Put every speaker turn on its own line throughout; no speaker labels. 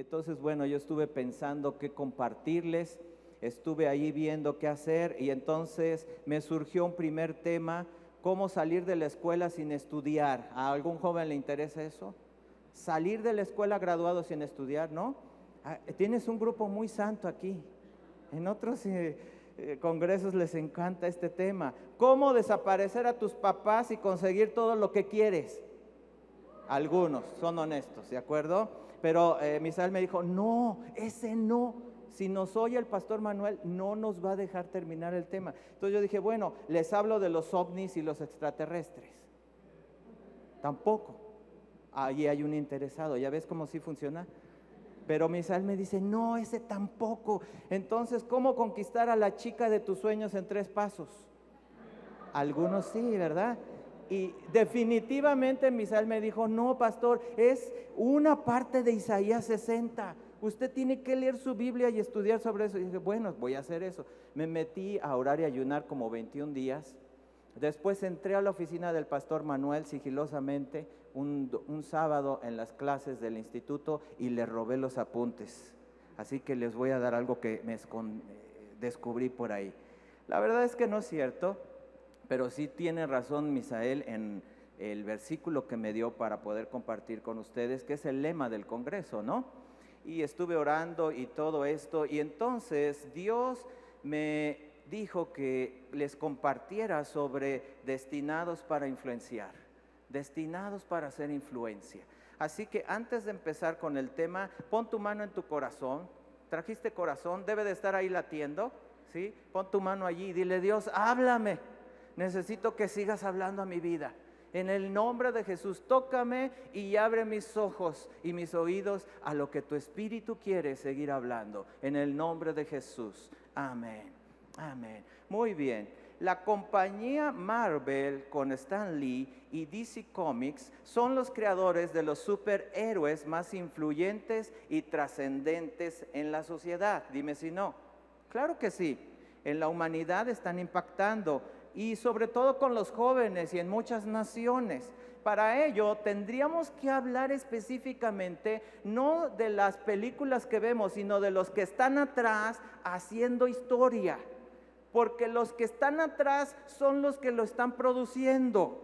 entonces, bueno, yo estuve pensando qué compartirles, estuve ahí viendo qué hacer y entonces me surgió un primer tema: ¿cómo salir de la escuela sin estudiar? ¿A algún joven le interesa eso? Salir de la escuela graduado sin estudiar, ¿no? Tienes un grupo muy santo aquí. En otros congresos les encanta este tema. ¿Cómo desaparecer a tus papás y conseguir todo lo que quieres? Algunos son honestos, ¿de acuerdo? Pero Misael me dijo, no, ese no. Si nos oye el pastor Manuel, no nos va a dejar terminar el tema. Entonces yo dije, bueno, les hablo de los ovnis y los extraterrestres. Tampoco. Ahí hay un interesado, ¿ya ves cómo sí funciona? Pero Misael me dice, no, ese tampoco. Entonces, ¿cómo conquistar a la chica de tus sueños en 3 pasos? Algunos sí, ¿verdad? Y definitivamente Misael me dijo, no, pastor, es una parte de Isaías 60. Usted tiene que leer su Biblia y estudiar sobre eso. Y dije, bueno, voy a hacer eso. Me metí a orar y ayunar como 21 días. Después entré a la oficina del pastor Manuel sigilosamente un sábado en las clases del instituto y le robé los apuntes. Así que les voy a dar algo que descubrí por ahí. La verdad es que no es cierto, pero sí tiene razón Misael en el versículo que me dio para poder compartir con ustedes, que es el lema del Congreso, ¿no? Y estuve orando y todo esto, y entonces Dios me dijo que les compartiera sobre destinados para influenciar, destinados para hacer influencia. Así que antes de empezar con el tema, pon tu mano en tu corazón. ¿Trajiste corazón? Debe de estar ahí latiendo, ¿sí? Pon tu mano allí y dile, Dios, háblame. Necesito que sigas hablando a mi vida. En el nombre de Jesús, tócame y abre mis ojos y mis oídos a lo que tu Espíritu quiere seguir hablando. En el nombre de Jesús. Amén. Amén. Muy bien. La compañía Marvel con Stan Lee y DC Comics son los creadores de los superhéroes más influyentes y trascendentes en la sociedad. Dime si no. Claro que sí. En la humanidad están impactando, y sobre todo con los jóvenes y en muchas naciones. Para ello tendríamos que hablar específicamente no de las películas que vemos, sino de los que están atrás haciendo historia, porque los que están atrás son los que lo están produciendo.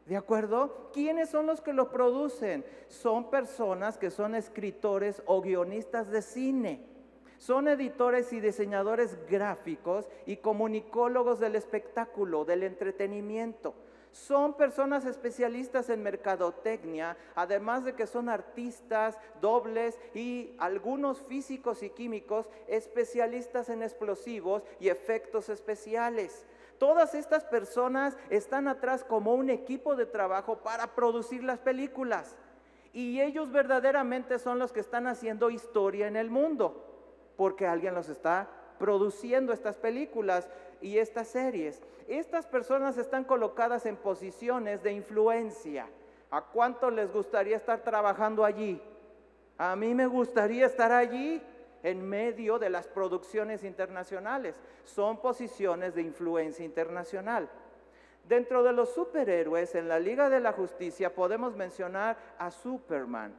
¿De acuerdo? ¿Quiénes son los que lo producen? Son personas que son escritores o guionistas de cine. Son editores y diseñadores gráficos y comunicólogos del espectáculo, del entretenimiento. Son personas especialistas en mercadotecnia, además de que son artistas, dobles y algunos físicos y químicos especialistas en explosivos y efectos especiales. Todas estas personas están atrás como un equipo de trabajo para producir las películas. Y ellos verdaderamente son los que están haciendo historia en el mundo, porque alguien los está produciendo estas películas y estas series. Estas personas están colocadas en posiciones de influencia. ¿A cuánto les gustaría estar trabajando allí? A mí me gustaría estar allí en medio de las producciones internacionales. Son posiciones de influencia internacional. Dentro de los superhéroes en la Liga de la Justicia podemos mencionar a Superman,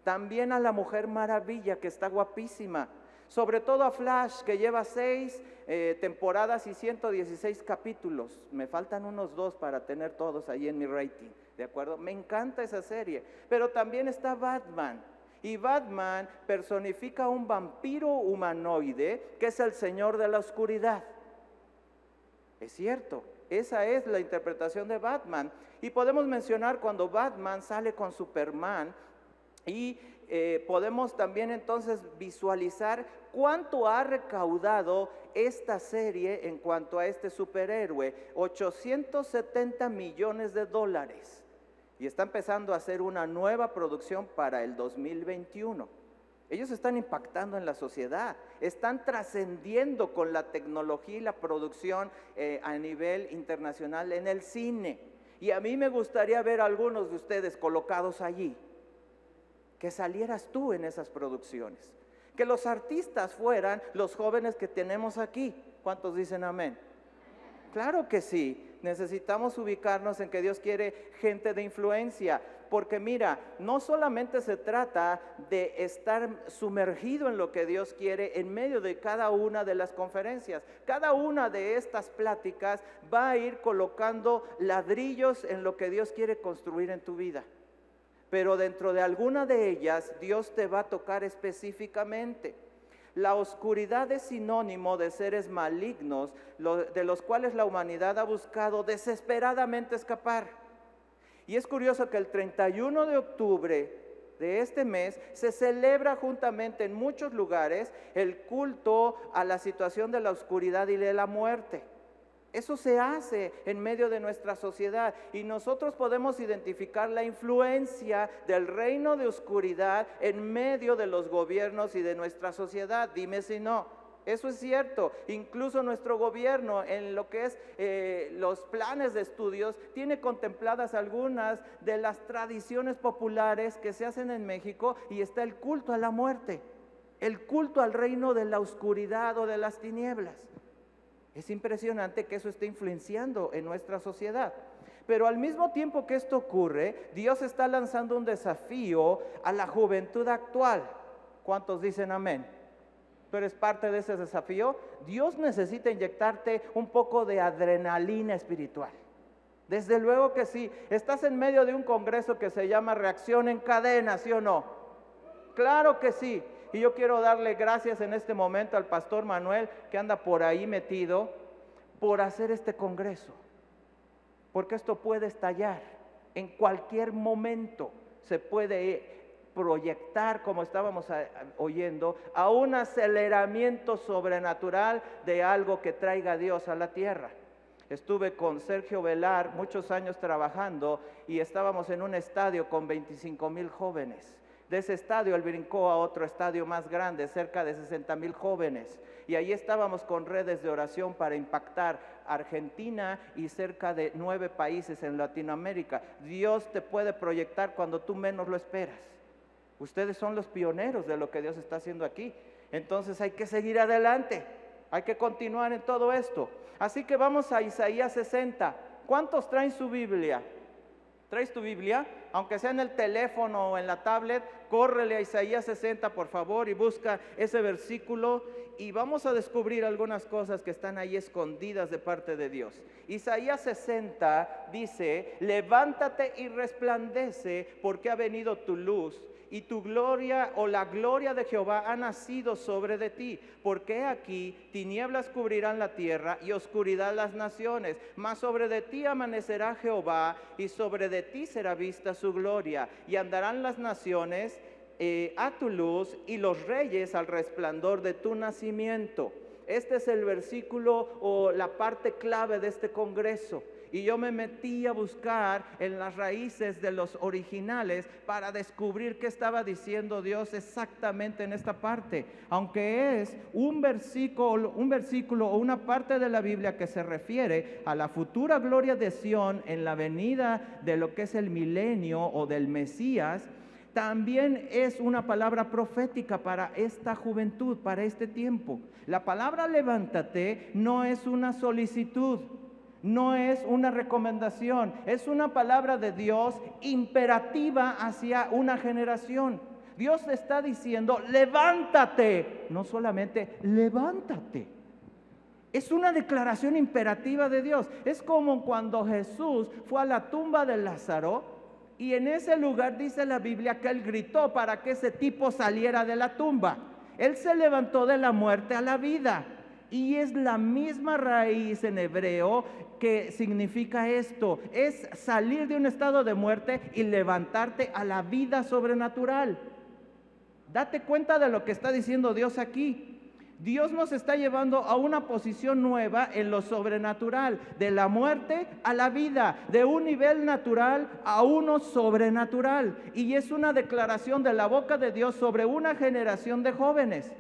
también a la Mujer Maravilla, que está guapísima, sobre todo a Flash, que lleva 6 temporadas y 116 capítulos. Me faltan unos 2 para tener todos ahí en mi rating, ¿de acuerdo? Me encanta esa serie. Pero también está Batman. Y Batman personifica a un vampiro humanoide que es el Señor de la Oscuridad. Es cierto, esa es la interpretación de Batman. Y podemos mencionar cuando Batman sale con Superman y podemos también entonces visualizar cuánto ha recaudado esta serie en cuanto a este superhéroe: $870 millones. Y está empezando a hacer una nueva producción para el 2021. Ellos están impactando en la sociedad, están trascendiendo con la tecnología y la producción a nivel internacional en el cine. Y a mí me gustaría ver a algunos de ustedes colocados allí, que salieras tú en esas producciones, que los artistas fueran los jóvenes que tenemos aquí. ¿Cuántos dicen amén? Claro que sí. Necesitamos ubicarnos en que Dios quiere gente de influencia, porque mira, no solamente se trata de estar sumergido en lo que Dios quiere en medio de cada una de las conferencias. Cada una de estas pláticas va a ir colocando ladrillos en lo que Dios quiere construir en tu vida. Pero dentro de alguna de ellas, Dios te va a tocar específicamente. La oscuridad es sinónimo de seres malignos, de los cuales la humanidad ha buscado desesperadamente escapar. Y es curioso que el 31 de octubre de este mes se celebra juntamente en muchos lugares el culto a la situación de la oscuridad y de la muerte. Eso se hace en medio de nuestra sociedad y nosotros podemos identificar la influencia del reino de oscuridad en medio de los gobiernos y de nuestra sociedad. Dime si no. Eso es cierto. Incluso nuestro gobierno, en lo que es los planes de estudios, tiene contempladas algunas de las tradiciones populares que se hacen en México, y está el culto a la muerte, el culto al reino de la oscuridad o de las tinieblas. Es impresionante que eso esté influenciando en nuestra sociedad. Pero al mismo tiempo que esto ocurre, Dios está lanzando un desafío a la juventud actual. ¿Cuántos dicen amén? ¿Tú eres parte de ese desafío? Dios necesita inyectarte un poco de adrenalina espiritual. Desde luego que sí. Estás en medio de un congreso que se llama Reacción en Cadena, ¿sí o no? Claro que sí. Y yo quiero darle gracias en este momento al pastor Manuel, que anda por ahí metido, por hacer este congreso. Porque esto puede estallar. En cualquier momento se puede proyectar, como estábamos oyendo, a un aceleramiento sobrenatural de algo que traiga Dios a la tierra. Estuve con Sergio Velar muchos años trabajando y estábamos en un estadio con 25,000 jóvenes. De ese estadio él brincó a otro estadio más grande, cerca de 60,000 jóvenes. Y ahí estábamos con redes de oración para impactar Argentina y cerca de 9 países en Latinoamérica. Dios te puede proyectar cuando tú menos lo esperas. Ustedes son los pioneros de lo que Dios está haciendo aquí. Entonces hay que seguir adelante, hay que continuar en todo esto. Así que vamos a Isaías 60. ¿Cuántos traen su Biblia? ¿Traes tu Biblia? Aunque sea en el teléfono o en la tablet, córrele a Isaías 60 por favor y busca ese versículo y vamos a descubrir algunas cosas que están ahí escondidas de parte de Dios. Isaías 60 dice: levántate y resplandece, porque ha venido tu luz y tu gloria, o la gloria de Jehová, ha nacido sobre de ti. Porque he aquí tinieblas cubrirán la tierra y oscuridad las naciones, mas sobre de ti amanecerá Jehová y sobre de ti será vista su gloria. Y andarán las naciones a tu luz y los reyes al resplandor de tu nacimiento. Este es el versículo o la parte clave de este congreso. Y yo me metí a buscar en las raíces de los originales para descubrir qué estaba diciendo Dios exactamente en esta parte. Aunque es un versículo o una parte de la Biblia que se refiere a la futura gloria de Sión en la venida de lo que es el milenio o del Mesías, también es una palabra profética para esta juventud, para este tiempo. La palabra levántate no es una solicitud, no es una recomendación, es una palabra de Dios imperativa hacia una generación. Dios está diciendo: levántate, no solamente levántate. Es una declaración imperativa de Dios. Es como cuando Jesús fue a la tumba de Lázaro y en ese lugar dice la Biblia que él gritó para que ese tipo saliera de la tumba. Él se levantó de la muerte a la vida. Y es la misma raíz en hebreo que significa esto: es salir de un estado de muerte y levantarte a la vida sobrenatural. Date cuenta de lo que está diciendo Dios aquí. Dios nos está llevando a una posición nueva en lo sobrenatural, de la muerte a la vida, de un nivel natural a uno sobrenatural. Y es una declaración de la boca de Dios sobre una generación de jóvenes.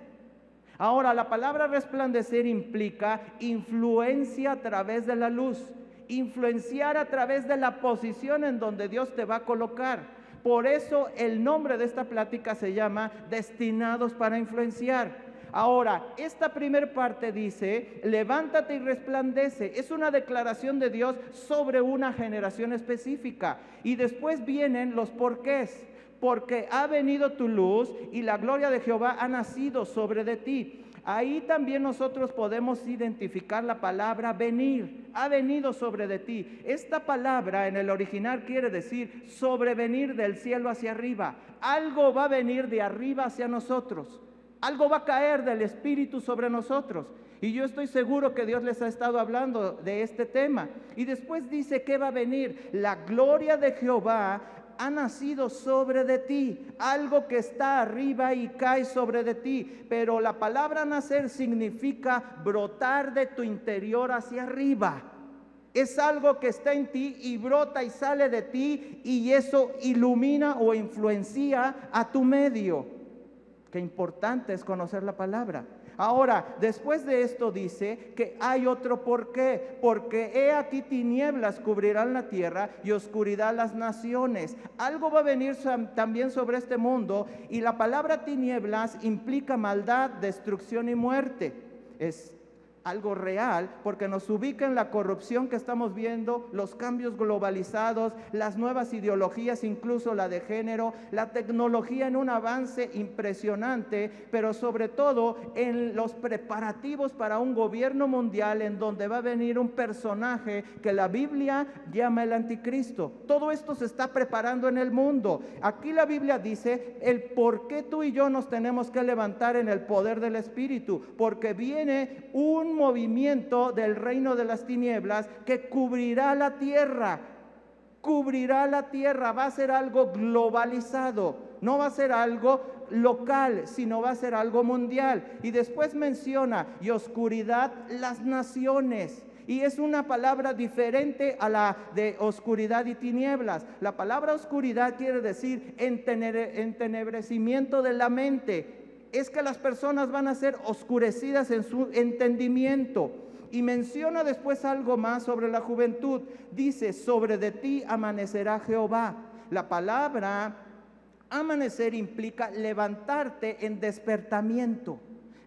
Ahora, la palabra resplandecer implica influencia a través de la luz, influenciar a través de la posición en donde Dios te va a colocar. Por eso el nombre de esta plática se llama Destinados para Influenciar. Ahora, esta primer parte dice, levántate y resplandece. Es una declaración de Dios sobre una generación específica. Y después vienen los porqués. Porque ha venido tu luz y la gloria de Jehová ha nacido sobre de ti. Ahí también nosotros podemos identificar la palabra venir. Ha venido sobre de ti. Esta palabra en el original quiere decir sobrevenir del cielo hacia arriba. Algo va a venir de arriba hacia nosotros. Algo va a caer del Espíritu sobre nosotros. Y yo estoy seguro que Dios les ha estado hablando de este tema. Y después dice que va a venir. La gloria de Jehová ha nacido sobre de ti, algo que está arriba y cae sobre de ti. Pero la palabra nacer significa brotar de tu interior hacia arriba. Es algo que está en ti y brota y sale de ti, y eso ilumina o influencia a tu medio. Qué importante es conocer la palabra. Ahora, después de esto dice que hay otro porqué. Porque he aquí tinieblas cubrirán la tierra y oscuridad las naciones. Algo va a venir también sobre este mundo, y la palabra tinieblas implica maldad, destrucción y muerte. Es algo real, porque nos ubica en la corrupción que estamos viendo, los cambios globalizados, las nuevas ideologías, incluso la de género, la tecnología en un avance impresionante, pero sobre todo en los preparativos para un gobierno mundial en donde va a venir un personaje que la Biblia llama el anticristo. Todo esto se está preparando en el mundo. Aquí la Biblia dice el por qué tú y yo nos tenemos que levantar en el poder del Espíritu, porque viene un movimiento del reino de las tinieblas que cubrirá la tierra. Cubrirá la tierra, va a ser algo globalizado, no va a ser algo local, sino va a ser algo mundial. Y después menciona, y oscuridad las naciones. Y es una palabra diferente a la de oscuridad y tinieblas. La palabra oscuridad quiere decir entenebrecimiento de la mente. Es que las personas van a ser oscurecidas en su entendimiento. Y menciona después algo más sobre la juventud. Dice, sobre de ti amanecerá Jehová. La palabra amanecer implica levantarte en despertamiento.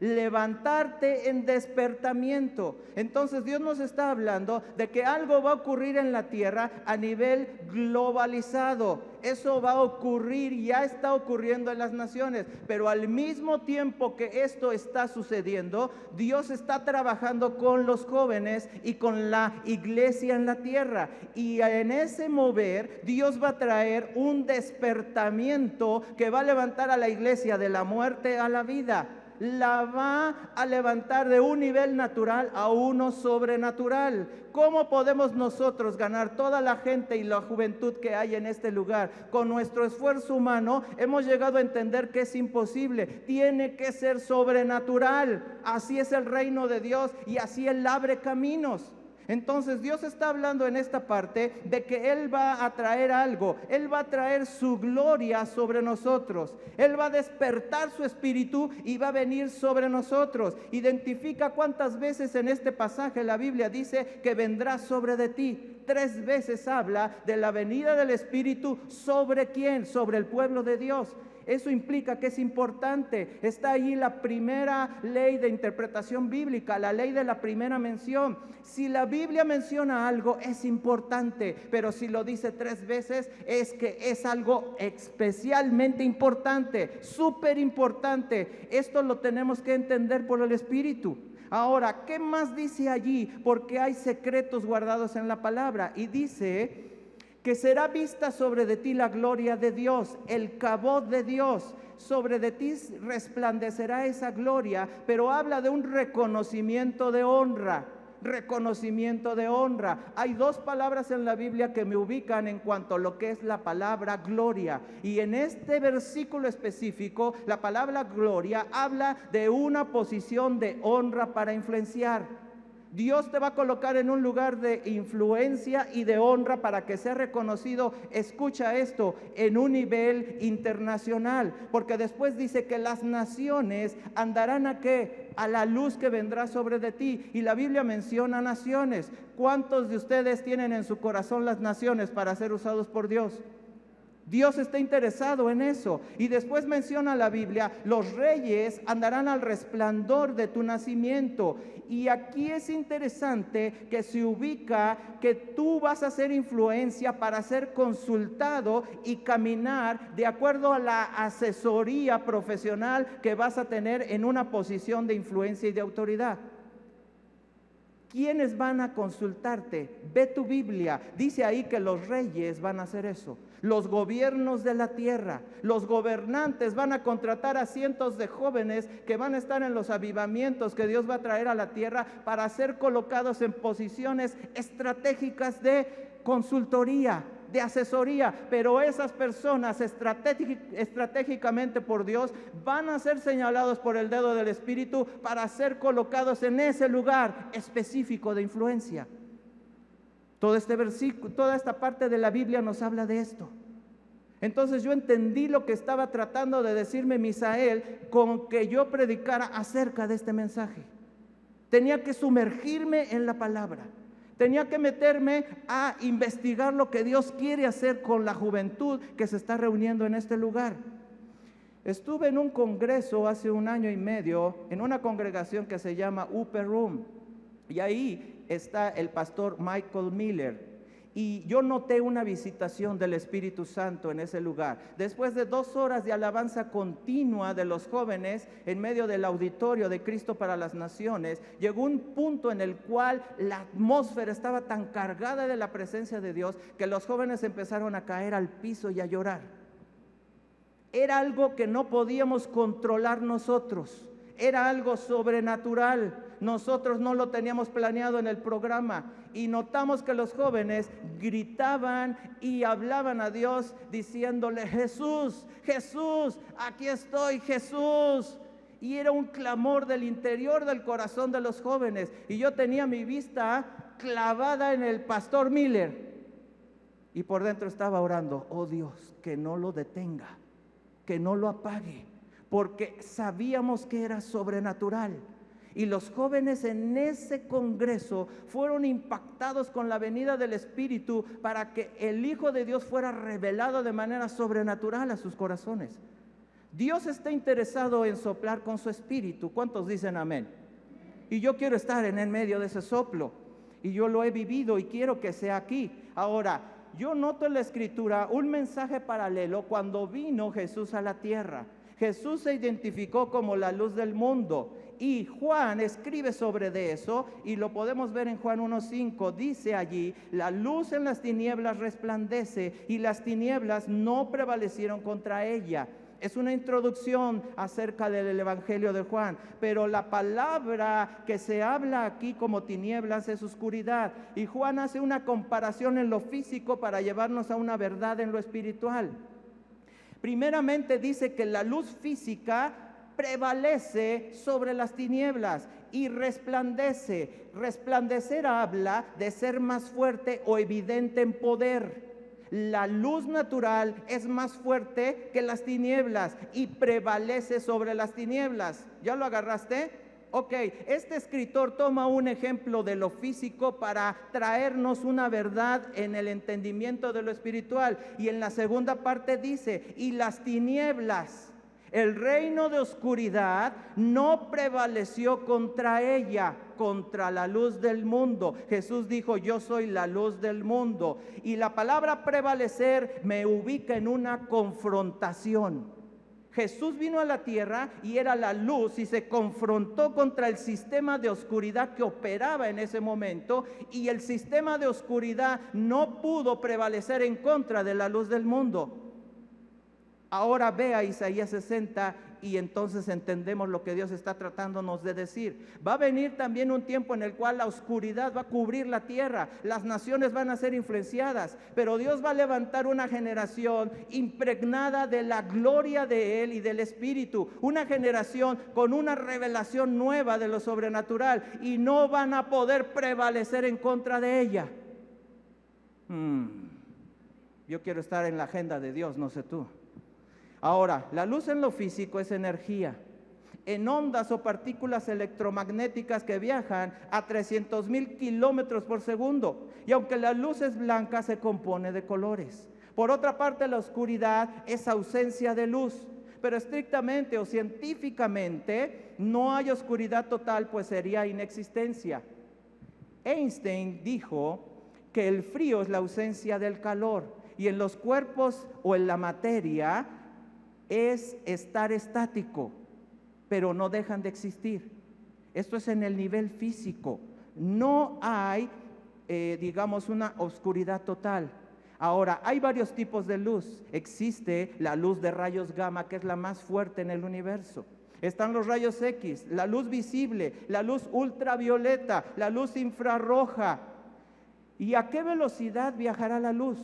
Levantarte en despertamiento. Entonces Dios nos está hablando de que algo va a ocurrir en la tierra a nivel globalizado. Eso va a ocurrir, ya está ocurriendo en las naciones, pero al mismo tiempo que esto está sucediendo, Dios está trabajando con los jóvenes y con la iglesia en la tierra. Y en ese mover, Dios va a traer un despertamiento que va a levantar a la iglesia de la muerte a la vida. La va a levantar de un nivel natural a uno sobrenatural. ¿Cómo podemos nosotros ganar toda la gente y la juventud que hay en este lugar? Con nuestro esfuerzo humano hemos llegado a entender que es imposible. Tiene que ser sobrenatural. Así es el reino de Dios y así Él abre caminos. Entonces Dios está hablando en esta parte de que Él va a traer algo. Él va a traer su gloria sobre nosotros. Él va a despertar su espíritu y va a venir sobre nosotros. Identifica cuántas veces en este pasaje la Biblia dice que vendrá sobre de ti. 3 veces habla de la venida del Espíritu. ¿Sobre quién? Sobre el pueblo de Dios. Eso implica que es importante. Está allí la primera ley de interpretación bíblica, la ley de la primera mención. Si la Biblia menciona algo, es importante, pero si lo dice 3 veces, es que es algo especialmente importante, súper importante. Esto lo tenemos que entender por el Espíritu. Ahora, ¿qué más dice allí? Porque hay secretos guardados en la palabra. Y dice que será vista sobre de ti la gloria de Dios, el cabot de Dios. Sobre de ti resplandecerá esa gloria, pero habla de un reconocimiento de honra. Reconocimiento de honra. Hay 2 palabras en la Biblia que me ubican en cuanto a lo que es la palabra gloria. Y en este versículo específico, la palabra gloria habla de una posición de honra para influenciar. Dios te va a colocar en un lugar de influencia y de honra para que sea reconocido, escucha esto, en un nivel internacional. Porque después dice que las naciones andarán ¿a qué? A la luz que vendrá sobre de ti. Y la Biblia menciona naciones. ¿Cuántos de ustedes tienen en su corazón las naciones para ser usados por Dios? Dios está interesado en eso. Y después menciona la Biblia, los reyes andarán al resplandor de tu nacimiento. Y aquí es interesante que se ubica que tú vas a ser influencia para ser consultado y caminar de acuerdo a la asesoría profesional que vas a tener en una posición de influencia y de autoridad. ¿Quiénes van a consultarte? Ve tu Biblia. Dice ahí que los reyes van a hacer eso. Los gobiernos de la tierra, los gobernantes van a contratar a cientos de jóvenes que van a estar en los avivamientos que Dios va a traer a la tierra para ser colocados en posiciones estratégicas de consultoría, de asesoría, pero esas personas estratégicamente por Dios van a ser señalados por el dedo del Espíritu para ser colocados en ese lugar específico de influencia. Todo este versículo, toda esta parte de la Biblia nos habla de esto. Entonces yo entendí lo que estaba tratando de decirme Misael con que yo predicara acerca de este mensaje. Tenía que sumergirme en la palabra. Tenía que meterme a investigar lo que Dios quiere hacer con la juventud que se está reuniendo en este lugar. Estuve en un congreso hace 1 año y medio en una congregación que se llama Upper Room, y ahí está el pastor Michael Miller. Y yo noté una visitación del Espíritu Santo en ese lugar. Después de 2 horas de alabanza continua de los jóvenes en medio del auditorio de Cristo para las Naciones, llegó un punto en el cual la atmósfera estaba tan cargada de la presencia de Dios que los jóvenes empezaron a caer al piso y a llorar. Era algo que no podíamos controlar nosotros. Era algo sobrenatural. Nosotros no lo teníamos planeado en el programa y notamos que los jóvenes gritaban y hablaban a Dios diciéndole: Jesús, Jesús, aquí estoy, Jesús. Y era un clamor del interior del corazón de los jóvenes, y yo tenía mi vista clavada en el pastor Miller y por dentro estaba orando: oh Dios, que no lo detenga, que no lo apague, porque sabíamos que era sobrenatural. Y los jóvenes en ese congreso fueron impactados con la venida del Espíritu para que el Hijo de Dios fuera revelado de manera sobrenatural a sus corazones. Dios está interesado en soplar con su Espíritu. ¿Cuántos dicen amén? Y yo quiero estar en el medio de ese soplo, y yo lo he vivido y quiero que sea aquí. Ahora, yo noto en la Escritura un mensaje paralelo cuando vino Jesús a la tierra. Jesús se identificó como la luz del mundo, y Juan escribe sobre de eso, y lo podemos ver en Juan 1:5. Dice allí: la luz en las tinieblas resplandece, y las tinieblas no prevalecieron contra ella. Es una introducción acerca del Evangelio de Juan, pero la palabra que se habla aquí como tinieblas es oscuridad, y Juan hace una comparación en lo físico para llevarnos a una verdad en lo espiritual. Primeramente dice que la luz física prevalece sobre las tinieblas y resplandece. Resplandecer habla de ser más fuerte o evidente en poder. La luz natural es más fuerte que las tinieblas y prevalece sobre las tinieblas. ¿Ya lo agarraste? Ok, este escritor toma un ejemplo de lo físico para traernos una verdad en el entendimiento de lo espiritual. Y en la segunda parte dice: y las tinieblas, el reino de oscuridad, no prevaleció contra ella, contra la luz del mundo. Jesús dijo: yo soy la luz del mundo. Y la palabra prevalecer me ubica en una confrontación. Jesús vino a la tierra y era la luz, y se confrontó contra el sistema de oscuridad que operaba en ese momento, y el sistema de oscuridad no pudo prevalecer en contra de la luz del mundo. Ahora ve a Isaías 60 y entonces entendemos lo que Dios está tratándonos de decir. Va a venir también un tiempo en el cual la oscuridad va a cubrir la tierra, las naciones van a ser influenciadas, pero Dios va a levantar una generación impregnada de la gloria de Él y del Espíritu, una generación con una revelación nueva de lo sobrenatural, y no van a poder prevalecer en contra de ella. Yo quiero estar en la agenda de Dios, no sé tú. Ahora, la luz en lo físico es energía, en ondas o partículas electromagnéticas que viajan a 300,000 kilómetros por segundo. Y aunque la luz es blanca, se compone de colores. Por otra parte, la oscuridad es ausencia de luz, pero estrictamente o científicamente no hay oscuridad total, pues sería inexistencia. Einstein dijo que el frío es la ausencia del calor y en los cuerpos o en la materia es estar estático, pero no dejan de existir. Esto es en el nivel físico. No hay, digamos, una oscuridad total. Ahora, hay varios tipos de luz. Existe la luz de rayos gamma, que es la más fuerte en el universo. Están los rayos X, la luz visible, la luz ultravioleta, la luz infrarroja. ¿Y a qué velocidad viajará la luz?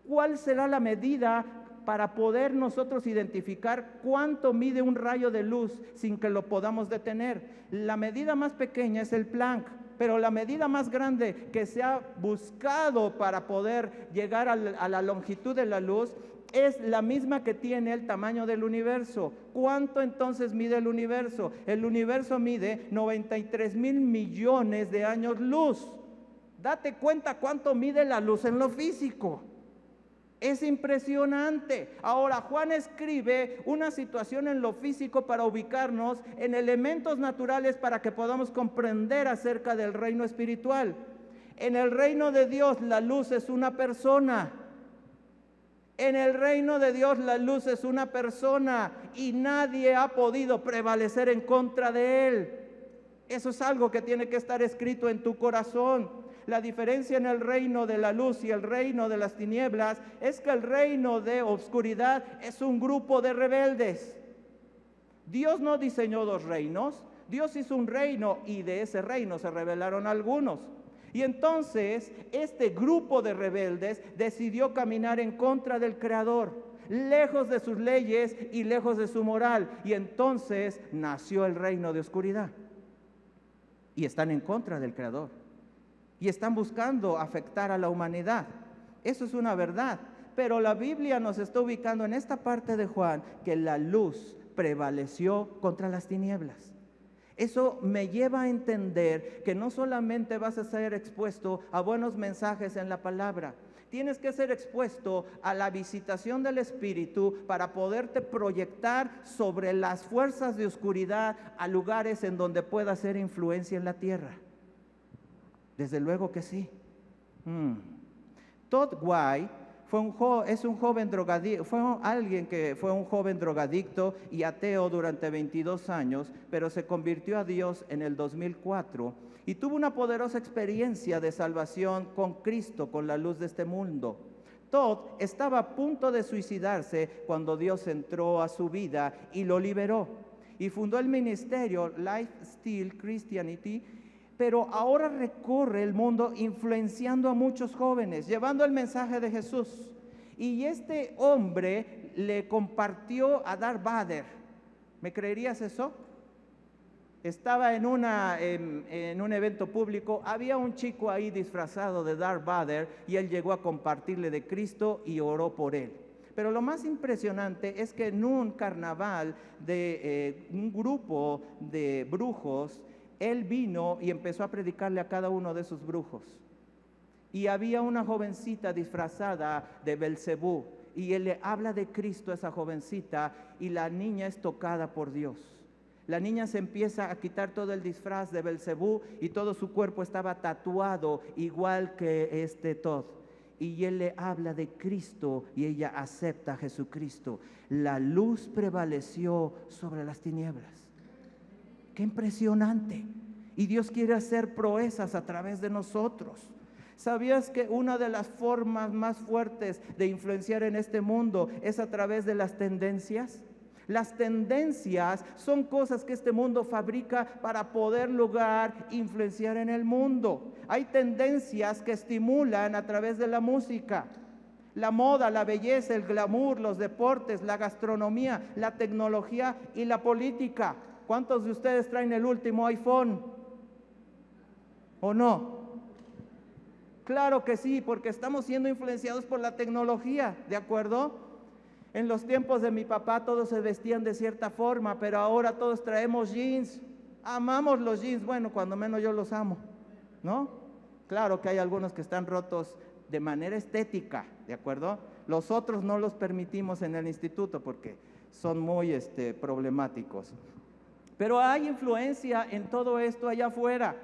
¿Cuál será la medida para poder nosotros identificar cuánto mide un rayo de luz sin que lo podamos detener? La medida más pequeña es el Planck, pero la medida más grande que se ha buscado para poder llegar a la longitud de la luz es la misma que tiene el tamaño del universo. ¿Cuánto entonces mide el universo? El universo mide 93,000 millones de años luz. Date cuenta cuánto mide la luz en lo físico. Es impresionante. Ahora, Juan escribe una situación en lo físico para ubicarnos en elementos naturales para que podamos comprender acerca del reino espiritual. En el reino de Dios, la luz es una persona. En el reino de Dios, la luz es una persona y nadie ha podido prevalecer en contra de él. Eso es algo que tiene que estar escrito en tu corazón. La diferencia en el reino de la luz y el reino de las tinieblas es que el reino de oscuridad es un grupo de rebeldes. Dios no diseñó dos reinos, Dios hizo un reino y de ese reino se rebelaron algunos. Y entonces este grupo de rebeldes decidió caminar en contra del Creador, lejos de sus leyes y lejos de su moral. Y entonces nació el reino de oscuridad. Y están en contra del Creador. Y están buscando afectar a la humanidad. Eso es una verdad. Pero la Biblia nos está ubicando en esta parte de Juan que la luz prevaleció contra las tinieblas. Eso me lleva a entender que no solamente vas a ser expuesto a buenos mensajes en la palabra, tienes que ser expuesto a la visitación del Espíritu para poderte proyectar sobre las fuerzas de oscuridad a lugares en donde pueda hacer influencia en la tierra. Desde luego que sí. Todd White es un joven drogadicto, fue un joven drogadicto y ateo durante 22 años, pero se convirtió a Dios en el 2004 y tuvo una poderosa experiencia de salvación con Cristo, con la luz de este mundo. Todd estaba a punto de suicidarse cuando Dios entró a su vida y lo liberó. Y fundó el ministerio Lifestyle Christianity, pero ahora recorre el mundo influenciando a muchos jóvenes, llevando el mensaje de Jesús. Y este hombre le compartió a Darth Vader. ¿Me creerías eso? Estaba en un evento público, había un chico ahí disfrazado de Darth Vader y él llegó a compartirle de Cristo y oró por él. Pero lo más impresionante es que en un carnaval de un grupo de brujos, él vino y empezó a predicarle a cada uno de esos brujos. Y había una jovencita disfrazada de Belcebú y él le habla de Cristo a esa jovencita y la niña es tocada por Dios. La niña se empieza a quitar todo el disfraz de Belcebú y todo su cuerpo estaba tatuado igual que Todd. Y él le habla de Cristo y ella acepta a Jesucristo. La luz prevaleció sobre las tinieblas. ¡Qué impresionante! Y Dios quiere hacer proezas a través de nosotros. ¿Sabías que una de las formas más fuertes de influenciar en este mundo es a través de las tendencias? Las tendencias son cosas que este mundo fabrica para poder lograr influenciar en el mundo. Hay tendencias que estimulan a través de la música, la moda, la belleza, el glamour, los deportes, la gastronomía, la tecnología y la política. ¿Cuántos de ustedes traen el último iPhone? ¿O no? Claro que sí, porque estamos siendo influenciados por la tecnología, ¿de acuerdo? En los tiempos de mi papá todos se vestían de cierta forma, pero ahora todos traemos jeans. Amamos los jeans, bueno, cuando menos yo los amo, ¿no? Claro que hay algunos que están rotos de manera estética, ¿de acuerdo? Los otros no los permitimos en el instituto porque son muy problemáticos. Pero hay influencia en todo esto allá afuera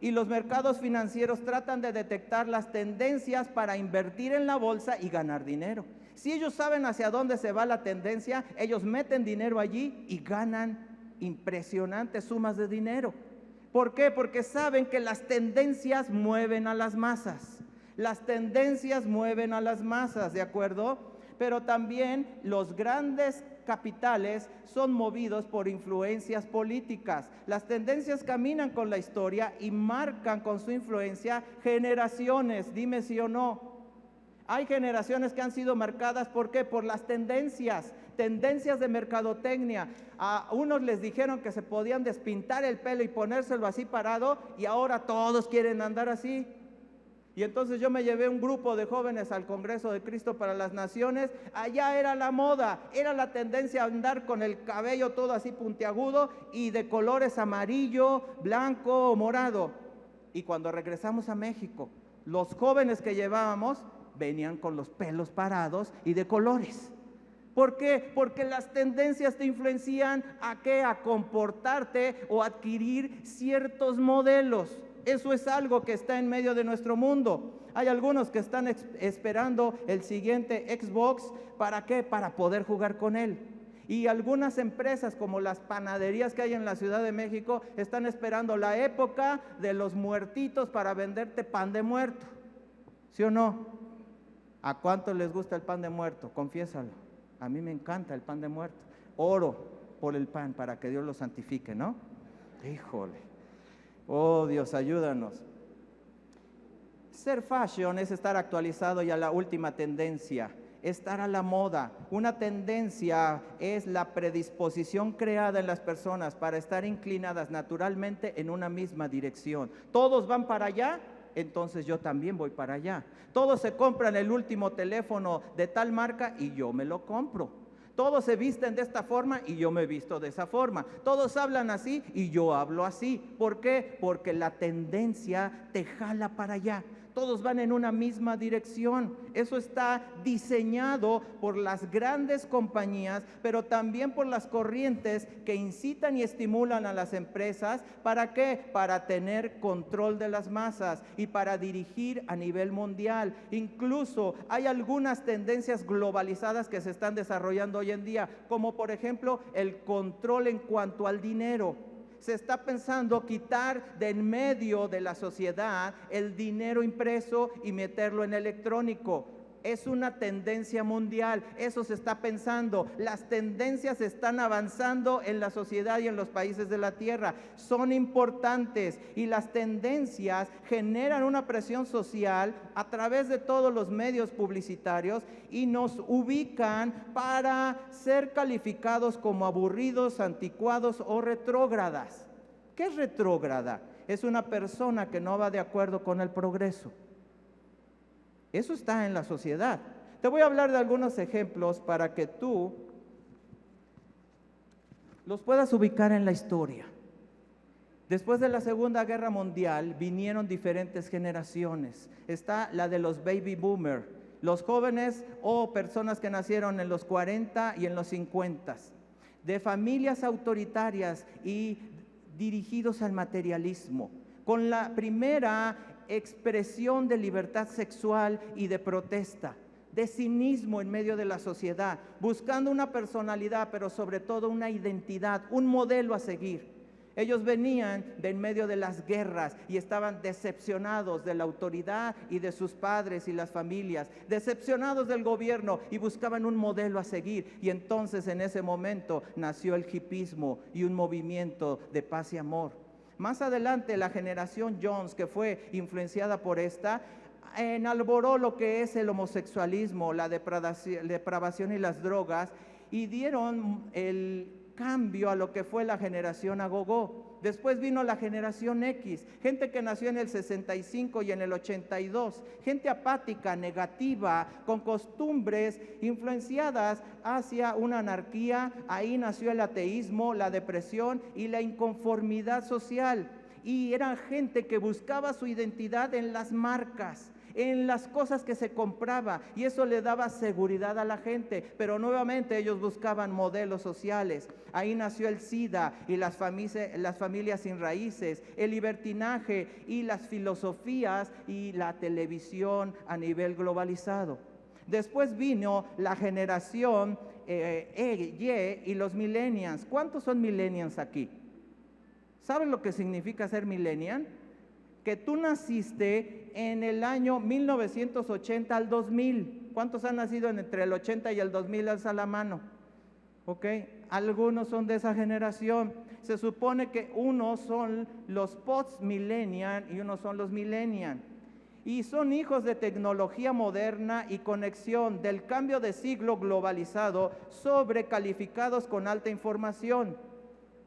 y los mercados financieros tratan de detectar las tendencias para invertir en la bolsa y ganar dinero. Si ellos saben hacia dónde se va la tendencia, ellos meten dinero allí y ganan impresionantes sumas de dinero. ¿Por qué? Porque saben que las tendencias mueven a las masas. Las tendencias mueven a las masas, ¿de acuerdo? Pero también los grandes capitales son movidos por influencias políticas. Las tendencias caminan con la historia y marcan con su influencia generaciones, dime sí o no. Hay generaciones que han sido marcadas, ¿por qué? Por las tendencias de mercadotecnia. A unos les dijeron que se podían despintar el pelo y ponérselo así parado y ahora todos quieren andar así. Y entonces yo me llevé un grupo de jóvenes al Congreso de Cristo para las Naciones. Allá era la moda, era la tendencia a andar con el cabello todo así puntiagudo y de colores amarillo, blanco o morado. Y cuando regresamos a México, los jóvenes que llevábamos venían con los pelos parados y de colores. ¿Por qué? Porque las tendencias te influencian ¿a qué? A comportarte o adquirir ciertos modelos. Eso es algo que está en medio de nuestro mundo. Hay algunos que están esperando el siguiente Xbox. ¿Para qué? Para poder jugar con él. Y algunas empresas como las panaderías que hay en la Ciudad de México están esperando la época de los muertitos para venderte pan de muerto. ¿Sí o no? ¿A cuánto les gusta el pan de muerto? Confiésalo. A mí me encanta el pan de muerto. Oro por el pan para que Dios lo santifique, ¿no? Híjole. Oh, Dios, ayúdanos. Ser fashion es estar actualizado y a la última tendencia, estar a la moda. Una tendencia es la predisposición creada en las personas para estar inclinadas naturalmente en una misma dirección. Todos van para allá, entonces yo también voy para allá. Todos se compran el último teléfono de tal marca y yo me lo compro. Todos se visten de esta forma y yo me visto de esa forma. Todos hablan así y yo hablo así. ¿Por qué? Porque la tendencia te jala para allá. Todos van en una misma dirección. Eso está diseñado por las grandes compañías, pero también por las corrientes que incitan y estimulan a las empresas. ¿Para qué? Para tener control de las masas y para dirigir a nivel mundial. Incluso hay algunas tendencias globalizadas que se están desarrollando hoy en día, como por ejemplo el control en cuanto al dinero. Se está pensando quitar de en medio de la sociedad el dinero impreso y meterlo en electrónico. Es una tendencia mundial, eso se está pensando. Las tendencias están avanzando en la sociedad y en los países de la tierra. Son importantes y las tendencias generan una presión social a través de todos los medios publicitarios y nos ubican para ser calificados como aburridos, anticuados o retrógradas. ¿Qué es retrógrada? Es una persona que no va de acuerdo con el progreso. Eso está en la sociedad. Te voy a hablar de algunos ejemplos para que tú los puedas ubicar en la historia. Después de la Segunda Guerra Mundial vinieron diferentes generaciones. Está la de los baby boomers, los jóvenes o personas que nacieron en los 40 y en los 50, de familias autoritarias y dirigidos al materialismo, con la primera expresión de libertad sexual y de protesta, de cinismo en medio de la sociedad, buscando una personalidad, pero sobre todo una identidad, un modelo a seguir. Ellos venían de en medio de las guerras y estaban decepcionados de la autoridad y de sus padres y las familias, decepcionados del gobierno y buscaban un modelo a seguir. Y entonces en ese momento nació el hipismo y un movimiento de paz y amor. Más adelante la generación Jones, que fue influenciada por esta, enalboró lo que es el homosexualismo, la depravación y las drogas, y dieron el cambio a lo que fue la generación agogó. Después vino la generación X, gente que nació en el 65 y en el 82, gente apática, negativa, con costumbres influenciadas hacia una anarquía. Ahí nació el ateísmo, la depresión y la inconformidad social. Y eran gente que buscaba su identidad en las marcas, en las cosas que se compraba, y eso le daba seguridad a la gente. Pero nuevamente ellos buscaban modelos sociales. Ahí nació el SIDA y las familias sin raíces, el libertinaje y las filosofías y la televisión a nivel globalizado. Después vino la generación Y y los millennials. ¿Cuántos son millennials aquí? ¿Saben lo que significa ser millennial? Que tú naciste en el año 1980 al 2000. ¿Cuántos han nacido entre el 80 y el 2000? Alza la mano. ¿Ok? Algunos son de esa generación. Se supone que unos son los post-millennial y unos son los millennial. Y son hijos de tecnología moderna y conexión del cambio de siglo globalizado, sobrecalificados con alta información.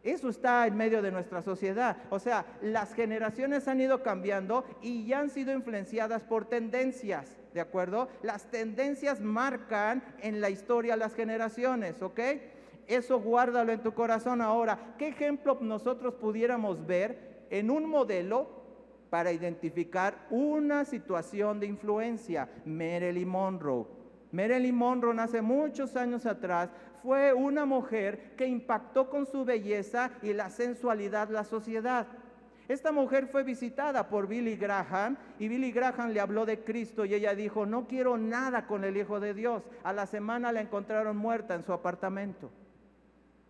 Eso está en medio de nuestra sociedad. O sea, las generaciones han ido cambiando y ya han sido influenciadas por tendencias, ¿de acuerdo? Las tendencias marcan en la historia las generaciones, ¿ok? Eso guárdalo en tu corazón. Ahora, ¿qué ejemplo nosotros pudiéramos ver en un modelo para identificar una situación de influencia? Marilyn Monroe. Marilyn Monroe nace muchos años atrás. Fue una mujer que impactó con su belleza y la sensualidad la sociedad. Esta mujer fue visitada por Billy Graham y Billy Graham le habló de Cristo y ella dijo: no quiero nada con el Hijo de Dios. A la semana la encontraron muerta en su apartamento.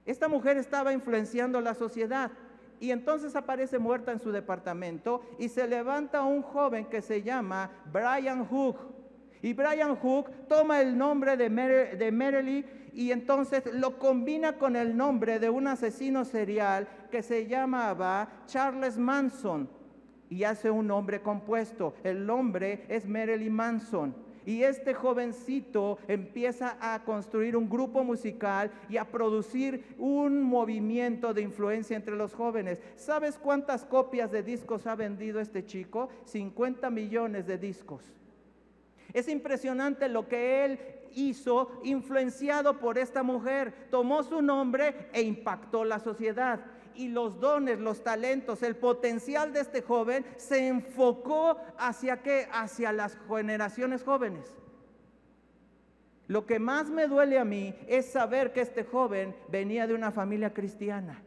Esta mujer estaba influenciando la sociedad. Y entonces aparece muerta en su departamento y se levanta un joven que se llama Brian Hook. Y Brian Hook toma el nombre de Marilyn y entonces lo combina con el nombre de un asesino serial que se llamaba Charles Manson. Y hace un nombre compuesto. El nombre es Marilyn Manson. Y este jovencito empieza a construir un grupo musical y a producir un movimiento de influencia entre los jóvenes. ¿Sabes cuántas copias de discos ha vendido este chico? 50 millones de discos. Es impresionante lo que él hizo, influenciado por esta mujer. Tomó su nombre e impactó la sociedad. Y los dones, los talentos, el potencial de este joven se enfocó ¿hacia qué? Hacia las generaciones jóvenes. Lo que más me duele a mí es saber que este joven venía de una familia cristiana.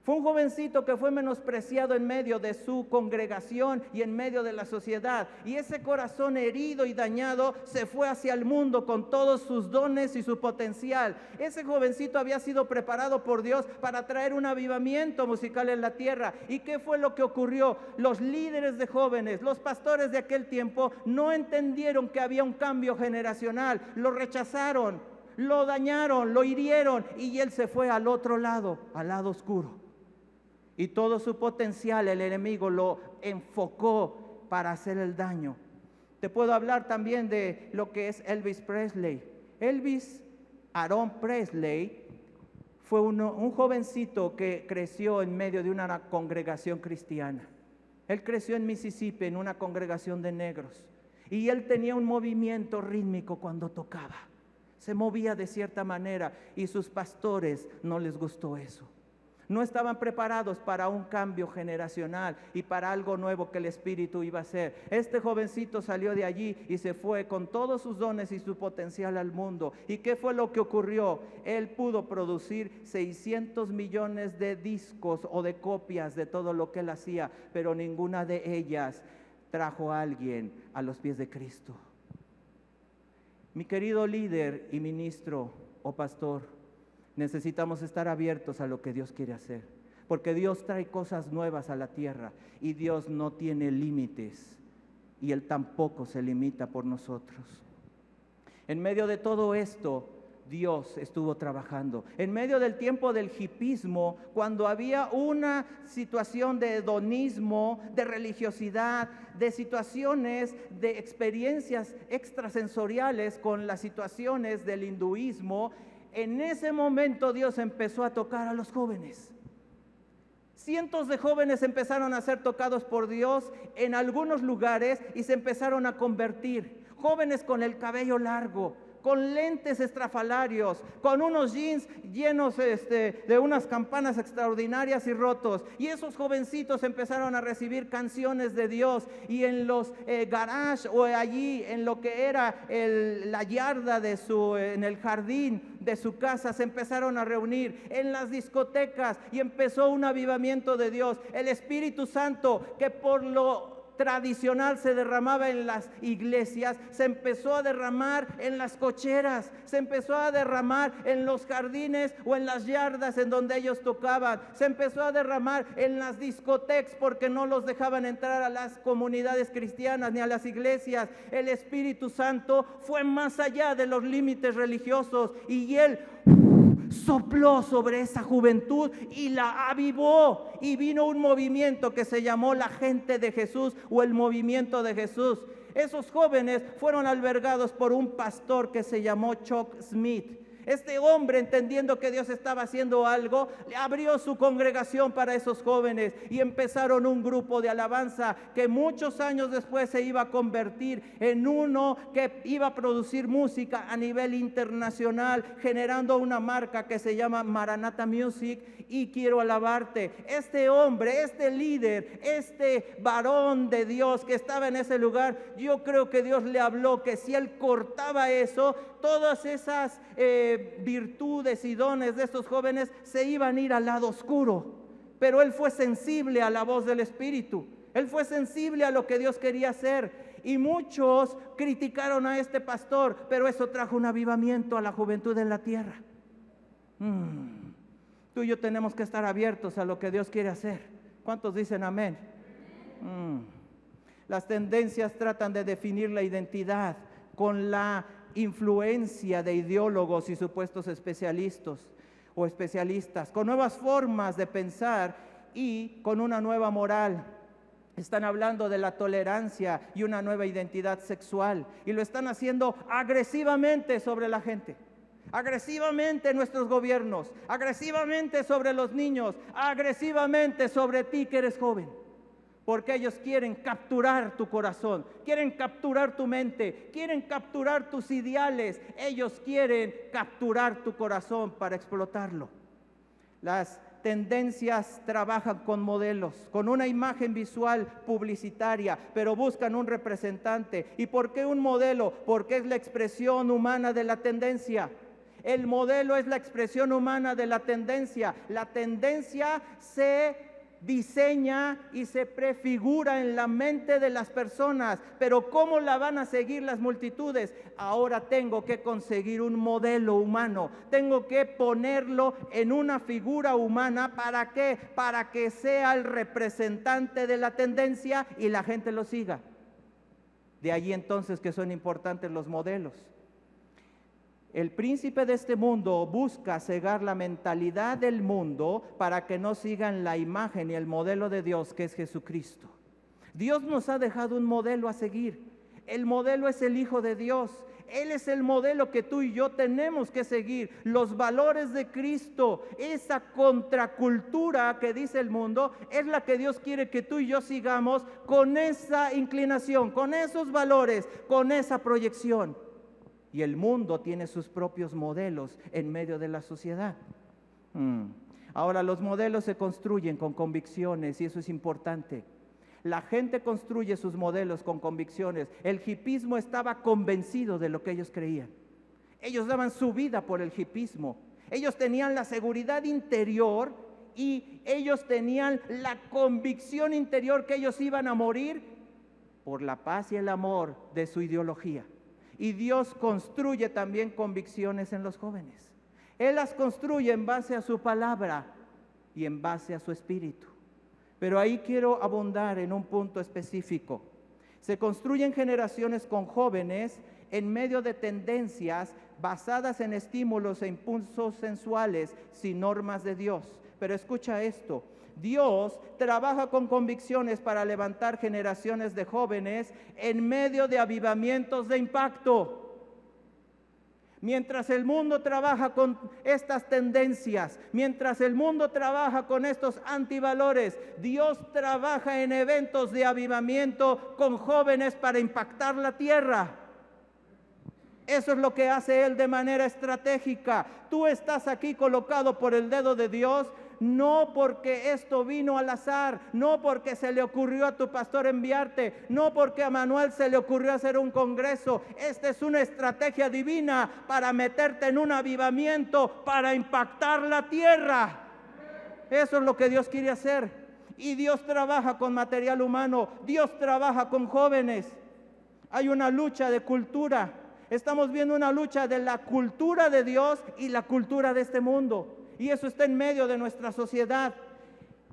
Fue un jovencito que fue menospreciado en medio de su congregación y en medio de la sociedad. Y ese corazón herido y dañado se fue hacia el mundo con todos sus dones y su potencial. Ese jovencito había sido preparado por Dios para traer un avivamiento musical en la tierra. ¿Y qué fue lo que ocurrió? Los líderes de jóvenes, los pastores de aquel tiempo, no entendieron que había un cambio generacional. Lo rechazaron, lo dañaron, lo hirieron y él se fue al otro lado, al lado oscuro. Y todo su potencial el enemigo lo enfocó para hacer el daño. Te puedo hablar también de lo que es Elvis Presley. Elvis Aaron Presley fue un jovencito que creció en medio de una congregación cristiana. Él creció en Mississippi en una congregación de negros. Y él tenía un movimiento rítmico cuando tocaba. Se movía de cierta manera y sus pastores no les gustó eso. No estaban preparados para un cambio generacional y para algo nuevo que el Espíritu iba a hacer. Este jovencito salió de allí y se fue con todos sus dones y su potencial al mundo. ¿Y qué fue lo que ocurrió? Él pudo producir 600 millones de discos o de copias de todo lo que él hacía, pero ninguna de ellas trajo a alguien a los pies de Cristo. Mi querido líder y ministro o pastor, necesitamos estar abiertos a lo que Dios quiere hacer, porque Dios trae cosas nuevas a la tierra y Dios no tiene límites y Él tampoco se limita por nosotros. En medio de todo esto, Dios estuvo trabajando. En medio del tiempo del hipismo, cuando había una situación de hedonismo, de religiosidad, de situaciones, de experiencias extrasensoriales con las situaciones del hinduismo, en ese momento Dios empezó a tocar a los jóvenes. Cientos de jóvenes empezaron a ser tocados por Dios en algunos lugares y se empezaron a convertir. Jóvenes con el cabello largo, con lentes estrafalarios, con unos jeans llenos de unas campanas extraordinarias y rotos. Y esos jovencitos empezaron a recibir canciones de Dios, y en los garage o allí en lo que era la yarda en el jardín de su casa, se empezaron a reunir en las discotecas y empezó un avivamiento de Dios. El Espíritu Santo, que por lo tradicional se derramaba en las iglesias, se empezó a derramar en las cocheras, se empezó a derramar en los jardines o en las yardas en donde ellos tocaban, se empezó a derramar en las discotecas porque no los dejaban entrar a las comunidades cristianas ni a las iglesias. El Espíritu Santo fue más allá de los límites religiosos y Él sopló sobre esa juventud y la avivó, y vino un movimiento que se llamó la gente de Jesús o el movimiento de Jesús. Esos jóvenes fueron albergados por un pastor que se llamó Chuck Smith. Este hombre, entendiendo que Dios estaba haciendo algo, le abrió su congregación para esos jóvenes y empezaron un grupo de alabanza que muchos años después se iba a convertir en uno que iba a producir música a nivel internacional, generando una marca que se llama Maranatha Music. Y quiero alabarte, este hombre, este líder, este varón de Dios que estaba en ese lugar, yo creo que Dios le habló que si él cortaba eso, todas esas virtudes y dones de estos jóvenes se iban a ir al lado oscuro. Pero él fue sensible a la voz del Espíritu, él fue sensible a lo que Dios quería hacer. Y muchos criticaron a este pastor, pero eso trajo un avivamiento a la juventud en la tierra. Tú y yo tenemos que estar abiertos a lo que Dios quiere hacer. ¿Cuántos dicen amén? Las tendencias tratan de definir la identidad con la influencia de ideólogos y supuestos especialistas, con nuevas formas de pensar y con una nueva moral. Están hablando de la tolerancia y una nueva identidad sexual, y lo están haciendo agresivamente sobre la gente, agresivamente en nuestros gobiernos, agresivamente sobre los niños, agresivamente sobre ti que eres joven. Porque ellos quieren capturar tu corazón, quieren capturar tu mente, quieren capturar tus ideales. Ellos quieren capturar tu corazón para explotarlo. Las tendencias trabajan con modelos, con una imagen visual publicitaria, pero buscan un representante. ¿Y por qué un modelo? Porque es la expresión humana de la tendencia. El modelo es la expresión humana de la tendencia. La tendencia se diseña y se prefigura en la mente de las personas, pero ¿cómo la van a seguir las multitudes? Ahora tengo que conseguir un modelo humano, tengo que ponerlo en una figura humana. ¿Para qué? Para que sea el representante de la tendencia y la gente lo siga. De allí entonces que son importantes los modelos. El príncipe de este mundo busca cegar la mentalidad del mundo para que no sigan la imagen y el modelo de Dios, que es Jesucristo. Dios nos ha dejado un modelo a seguir. El modelo es el Hijo de Dios. Él es el modelo que tú y yo tenemos que seguir. Los valores de Cristo, esa contracultura que dice el mundo, es la que Dios quiere que tú y yo sigamos, con esa inclinación, con esos valores, con esa proyección. Y el mundo tiene sus propios modelos en medio de la sociedad. Ahora, los modelos se construyen con convicciones, y eso es importante. La gente construye sus modelos con convicciones. El hipismo estaba convencido de lo que ellos creían. Ellos daban su vida por el hipismo. Ellos tenían la seguridad interior y ellos tenían la convicción interior que ellos iban a morir por la paz y el amor de su ideología. Y Dios construye también convicciones en los jóvenes. Él las construye en base a su palabra y en base a su espíritu. Pero ahí quiero abundar en un punto específico. Se construyen generaciones con jóvenes en medio de tendencias basadas en estímulos e impulsos sensuales sin normas de Dios. Pero escucha esto. Dios trabaja con convicciones para levantar generaciones de jóvenes en medio de avivamientos de impacto. Mientras el mundo trabaja con estas tendencias, mientras el mundo trabaja con estos antivalores, Dios trabaja en eventos de avivamiento con jóvenes para impactar la tierra. Eso es lo que hace Él de manera estratégica. Tú estás aquí colocado por el dedo de Dios, no porque esto vino al azar, no porque se le ocurrió a tu pastor enviarte, no porque a Manuel se le ocurrió hacer un congreso. Esta es una estrategia divina para meterte en un avivamiento, para impactar la tierra. Eso es lo que Dios quiere hacer. Y Dios trabaja con material humano, Dios trabaja con jóvenes. Hay una lucha de cultura. Estamos viendo una lucha de la cultura de Dios y la cultura de este mundo. Y eso está en medio de nuestra sociedad.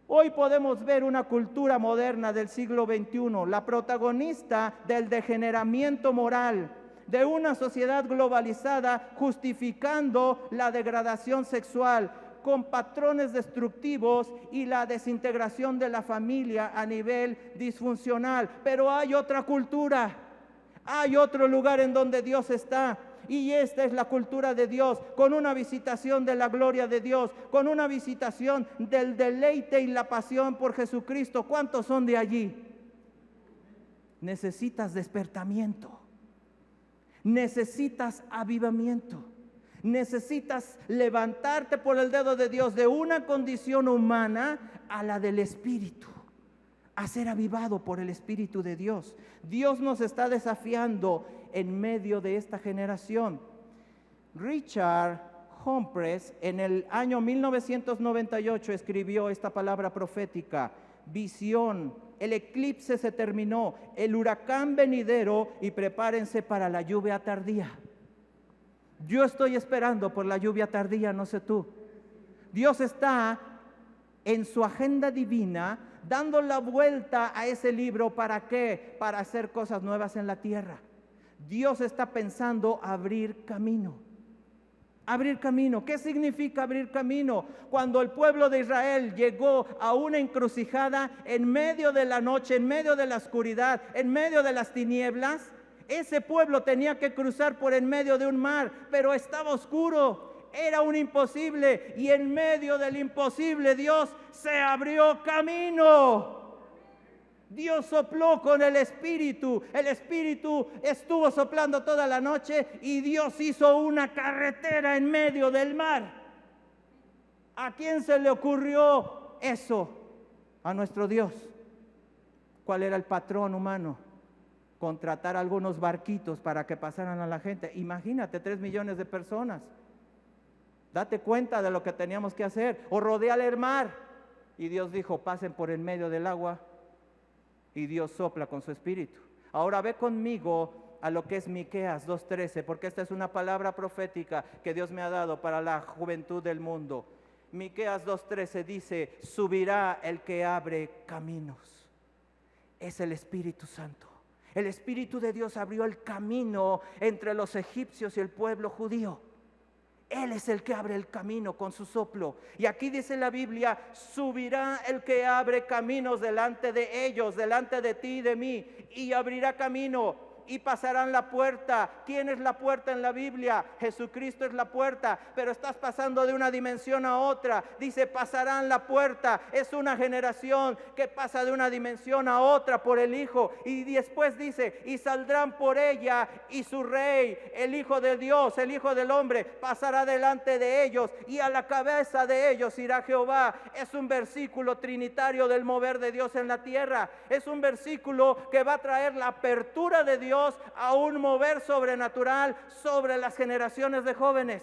Hoy podemos ver una cultura moderna del siglo XXI, la protagonista del degeneramiento moral, de una sociedad globalizada justificando la degradación sexual, con patrones destructivos y la desintegración de la familia a nivel disfuncional. Pero hay otra cultura, hay otro lugar en donde Dios está. Y esta es la cultura de Dios, con una visitación de la gloria de Dios, con una visitación del deleite y la pasión por Jesucristo. ¿Cuántos son de allí? Necesitas despertamiento, necesitas avivamiento, necesitas levantarte por el dedo de Dios de una condición humana a la del Espíritu, a ser avivado por el Espíritu de Dios. Dios nos está desafiando en medio de esta generación. Richard Humphreys en el año 1998 escribió esta palabra profética: visión, el eclipse se terminó, el huracán venidero, y prepárense para la lluvia tardía. Yo estoy esperando por la lluvia tardía, no sé tú. Dios está en su agenda divina dando la vuelta a ese libro. ¿Para qué? Para hacer cosas nuevas en la tierra. Dios está pensando abrir camino. Abrir camino. ¿Qué significa abrir camino? Cuando el pueblo de Israel llegó a una encrucijada en medio de la noche, en medio de la oscuridad, en medio de las tinieblas, ese pueblo tenía que cruzar por en medio de un mar, pero estaba oscuro, era un imposible, y en medio del imposible Dios se abrió camino. Dios sopló con el Espíritu estuvo soplando toda la noche y Dios hizo una carretera en medio del mar. ¿A quién se le ocurrió eso? A nuestro Dios. ¿Cuál era el patrón humano? Contratar algunos barquitos para que pasaran a la gente. Imagínate, 3 millones de personas. Date cuenta de lo que teníamos que hacer. O rodear el mar. Y Dios dijo, pasen por en medio del agua. Y Dios sopla con su espíritu. Ahora ve conmigo a lo que es Miqueas 2:13, porque esta es una palabra profética que Dios me ha dado para la juventud del mundo. Miqueas 2:13 dice, subirá el que abre caminos. Es el Espíritu Santo. El Espíritu de Dios abrió el camino entre los egipcios y el pueblo judío. Él es el que abre el camino con su soplo. Y aquí dice la Biblia, subirá el que abre caminos delante de ellos, delante de ti y de mí, y abrirá camino. Y pasarán la puerta. ¿Quién es la puerta en la Biblia? Jesucristo es la puerta, pero estás pasando de una dimensión a otra. Dice, pasarán la puerta. Es una generación que pasa de una dimensión a otra por el Hijo. Y después dice, y saldrán por ella, y su Rey, el Hijo de Dios, el Hijo del Hombre, pasará delante de ellos, y a la cabeza de ellos irá Jehová. Es un versículo trinitario del mover de Dios en la tierra. Es un versículo que va a traer la apertura de Dios a un mover sobrenatural sobre las generaciones de jóvenes.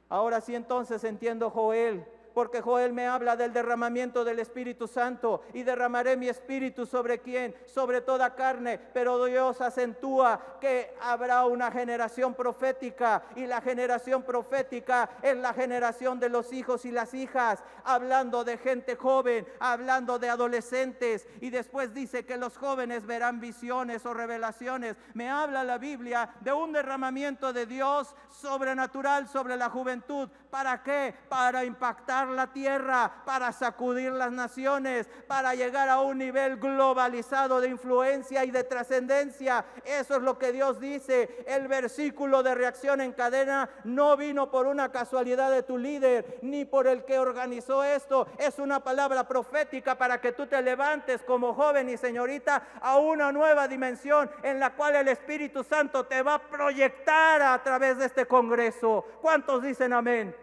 Ahora sí, entonces entiendo Joel, porque Joel me habla del derramamiento del Espíritu Santo. Y derramaré mi espíritu ¿sobre quién? Sobre toda carne. Pero Dios acentúa que habrá una generación profética, y la generación profética es la generación de los hijos y las hijas, hablando de gente joven, hablando de adolescentes. Y después dice que los jóvenes verán visiones o revelaciones. Me habla la Biblia de un derramamiento de Dios sobrenatural sobre la juventud. ¿Para qué? Para impactar transformar la tierra, para sacudir las naciones, para llegar a un nivel globalizado de influencia y de trascendencia. Eso es lo que Dios dice. El versículo de reacción en cadena no vino por una casualidad de tu líder, ni por el que organizó esto. Es una palabra profética para que tú te levantes como joven y señorita a una nueva dimensión en la cual el Espíritu Santo te va a proyectar a través de este congreso. ¿Cuántos dicen amén?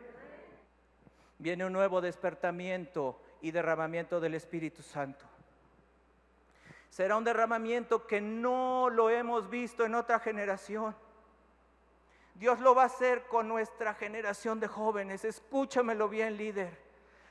Viene un nuevo despertamiento y derramamiento del Espíritu Santo. Será un derramamiento que no lo hemos visto en otra generación. Dios lo va a hacer con nuestra generación de jóvenes. Escúchamelo bien, líder.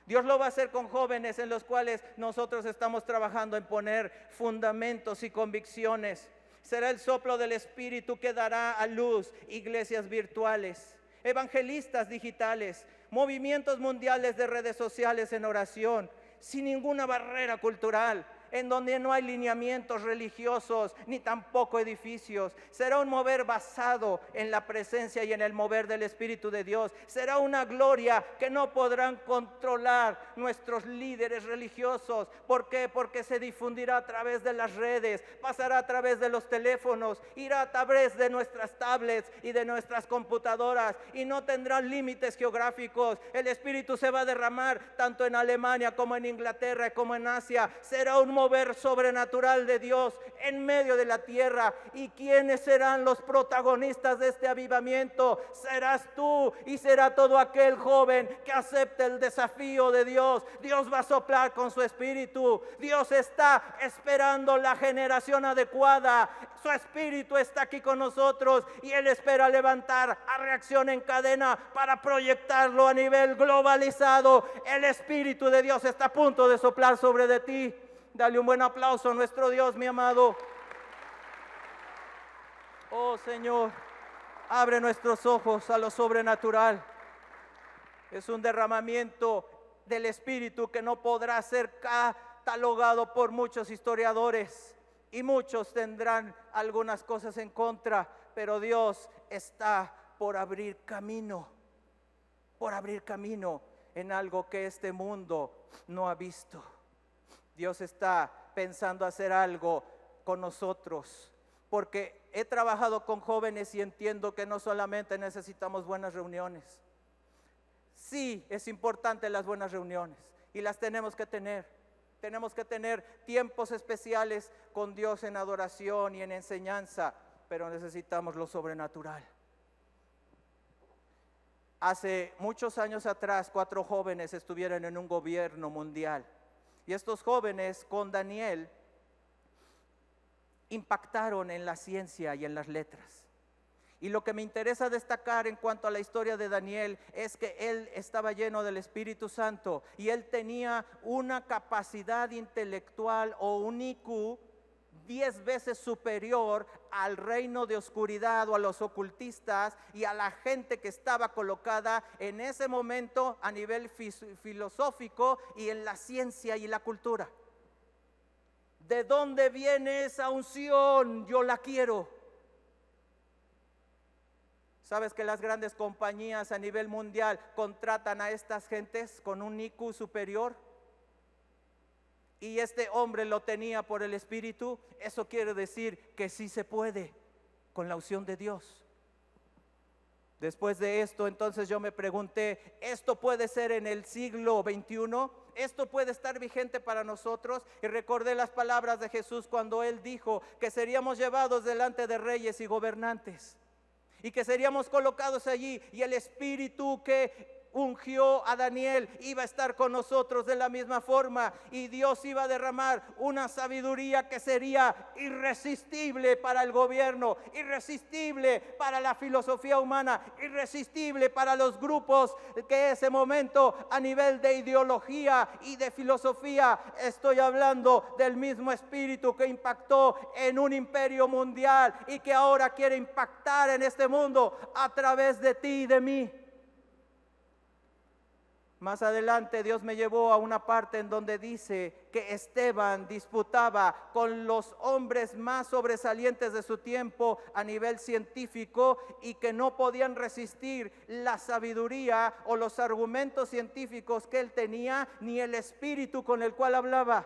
Dios lo va a hacer con jóvenes en los cuales nosotros estamos trabajando en poner fundamentos y convicciones. Será el soplo del Espíritu que dará a luz iglesias virtuales, evangelistas digitales, movimientos mundiales de redes sociales en oración, sin ninguna barrera cultural, en donde no hay lineamientos religiosos ni tampoco edificios. Será un mover basado en la presencia y en el mover del Espíritu de Dios. Será una gloria que no podrán controlar nuestros líderes religiosos. ¿Por qué? Porque se difundirá a través de las redes, pasará a través de los teléfonos, irá a través de nuestras tablets y de nuestras computadoras, y no tendrá límites geográficos. El Espíritu se va a derramar tanto en Alemania como en Inglaterra como en Asia. Será un mover sobrenatural de Dios en medio de la tierra. ¿Y quiénes serán los protagonistas de este avivamiento? Serás tú y será todo aquel joven que acepte el desafío de Dios. Dios va a soplar con su Espíritu. Dios está esperando la generación adecuada. Su Espíritu está aquí con nosotros y Él espera levantar a reacción en cadena para proyectarlo a nivel globalizado. El Espíritu de Dios está a punto de soplar sobre de ti. Dale un buen aplauso a nuestro Dios, mi amado. Oh Señor, abre nuestros ojos a lo sobrenatural. Es un derramamiento del Espíritu que no podrá ser catalogado por muchos historiadores, y muchos tendrán algunas cosas en contra, pero Dios está por abrir camino en algo que este mundo no ha visto. Dios está pensando hacer algo con nosotros, porque he trabajado con jóvenes y entiendo que no solamente necesitamos buenas reuniones. Sí, es importante las buenas reuniones y las tenemos que tener. Tenemos que tener tiempos especiales con Dios en adoración y en enseñanza, pero necesitamos lo sobrenatural. Hace muchos años atrás, 4 jóvenes estuvieron en un gobierno mundial. Y estos jóvenes con Daniel impactaron en la ciencia y en las letras. Y lo que me interesa destacar en cuanto a la historia de Daniel es que él estaba lleno del Espíritu Santo y él tenía una capacidad intelectual o un IQ 10 veces superior al reino de oscuridad o a los ocultistas y a la gente que estaba colocada en ese momento a nivel filosófico y en la ciencia y la cultura. ¿De dónde viene esa unción? Yo la quiero. ¿Sabes que las grandes compañías a nivel mundial contratan a estas gentes con un IQ superior? Y este hombre lo tenía por el Espíritu. Eso quiere decir que sí se puede con la unción de Dios. Después de esto, entonces yo me pregunté, ¿esto puede ser en el siglo XXI? ¿Esto puede estar vigente para nosotros? Y recordé las palabras de Jesús cuando Él dijo que seríamos llevados delante de reyes y gobernantes y que seríamos colocados allí, y el Espíritu que ungió a Daniel iba a estar con nosotros de la misma forma, y Dios iba a derramar una sabiduría que sería irresistible para el gobierno, irresistible para la filosofía humana, irresistible para los grupos que ese momento a nivel de ideología y de filosofía. Estoy hablando del mismo Espíritu que impactó en un imperio mundial y que ahora quiere impactar en este mundo a través de ti y de mí. Más adelante Dios me llevó a una parte en donde dice que Esteban disputaba con los hombres más sobresalientes de su tiempo a nivel científico y que no podían resistir la sabiduría o los argumentos científicos que él tenía, ni el espíritu con el cual hablaba.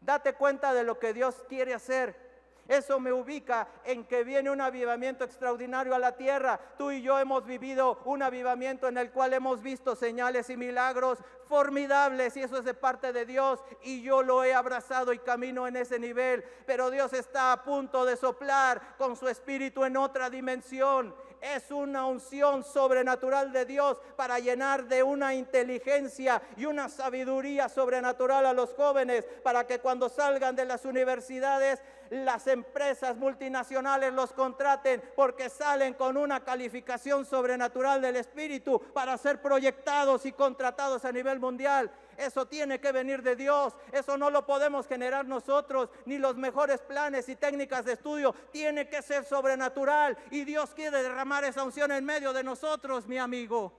Date cuenta de lo que Dios quiere hacer. Eso me ubica en que viene un avivamiento extraordinario a la tierra. Tú y yo hemos vivido un avivamiento en el cual hemos visto señales y milagros formidables, y eso es de parte de Dios, y yo lo he abrazado y camino en ese nivel. Pero Dios está a punto de soplar con su espíritu en otra dimensión. Es una unción sobrenatural de Dios para llenar de una inteligencia y una sabiduría sobrenatural a los jóvenes, para que cuando salgan de las universidades, las empresas multinacionales los contraten, porque salen con una calificación sobrenatural del espíritu para ser proyectados y contratados a nivel mundial. Eso tiene que venir de Dios. Eso no lo podemos generar nosotros, ni los mejores planes y técnicas de estudio. Tiene que ser sobrenatural, y Dios quiere derramar esa unción en medio de nosotros, mi amigo.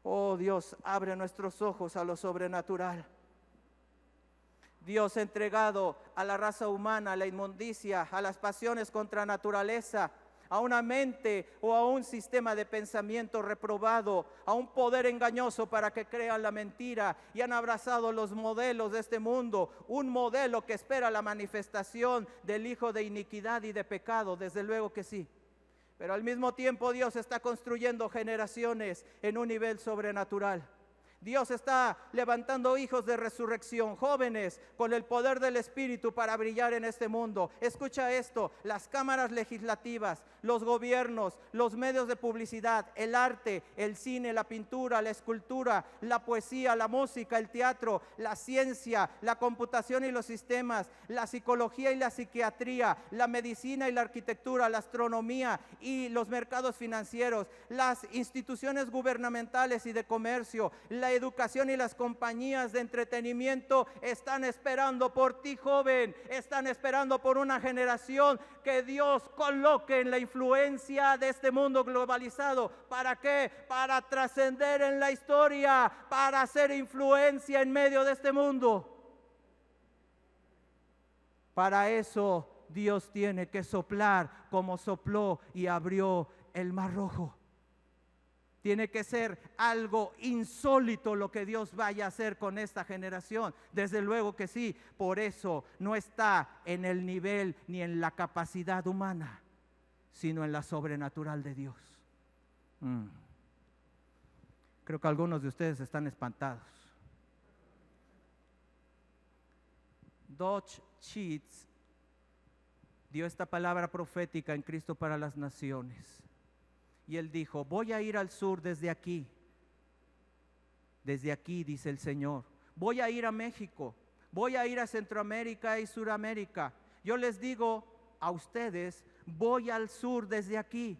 Oh Dios, abre nuestros ojos a lo sobrenatural. Dios ha entregado a la raza humana a la inmundicia, a las pasiones contra naturaleza, a una mente o a un sistema de pensamiento reprobado, a un poder engañoso para que crean la mentira, y han abrazado los modelos de este mundo, un modelo que espera la manifestación del hijo de iniquidad y de pecado, desde luego que sí. Pero al mismo tiempo Dios está construyendo generaciones en un nivel sobrenatural. Dios está levantando hijos de resurrección, jóvenes con el poder del Espíritu para brillar en este mundo. Escucha esto: las cámaras legislativas, los gobiernos, los medios de publicidad, el arte, el cine, la pintura, la escultura, la poesía, la música, el teatro, la ciencia, la computación y los sistemas, la psicología y la psiquiatría, la medicina y la arquitectura, la astronomía y los mercados financieros, las instituciones gubernamentales y de comercio, la educación y las compañías de entretenimiento están esperando por ti, joven. Están esperando por una generación que Dios coloque en la influencia de este mundo globalizado. ¿Para qué? Para trascender en la historia, para hacer influencia en medio de este mundo. Para eso Dios tiene que soplar como sopló y abrió el Mar Rojo. Tiene que ser algo insólito lo que Dios vaya a hacer con esta generación. Desde luego que sí. Por eso no está en el nivel ni en la capacidad humana, sino en la sobrenatural de Dios. Creo que algunos de ustedes están espantados. Dutch Sheets dio esta palabra profética en Cristo para las Naciones. Y él dijo: voy a ir al sur desde aquí, dice el Señor. Voy a ir a México, voy a ir a Centroamérica y Suramérica. Yo les digo a ustedes: voy al sur desde aquí.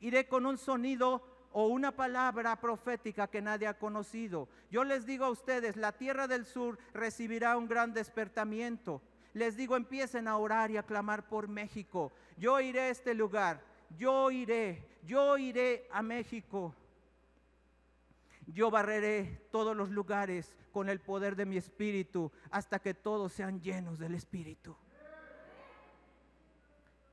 Iré con un sonido o una palabra profética que nadie ha conocido. Yo les digo a ustedes: la tierra del sur recibirá un gran despertamiento. Les digo: empiecen a orar y a clamar por México. Yo iré a este lugar. Yo iré a México. Yo barreré todos los lugares con el poder de mi espíritu hasta que todos sean llenos del espíritu.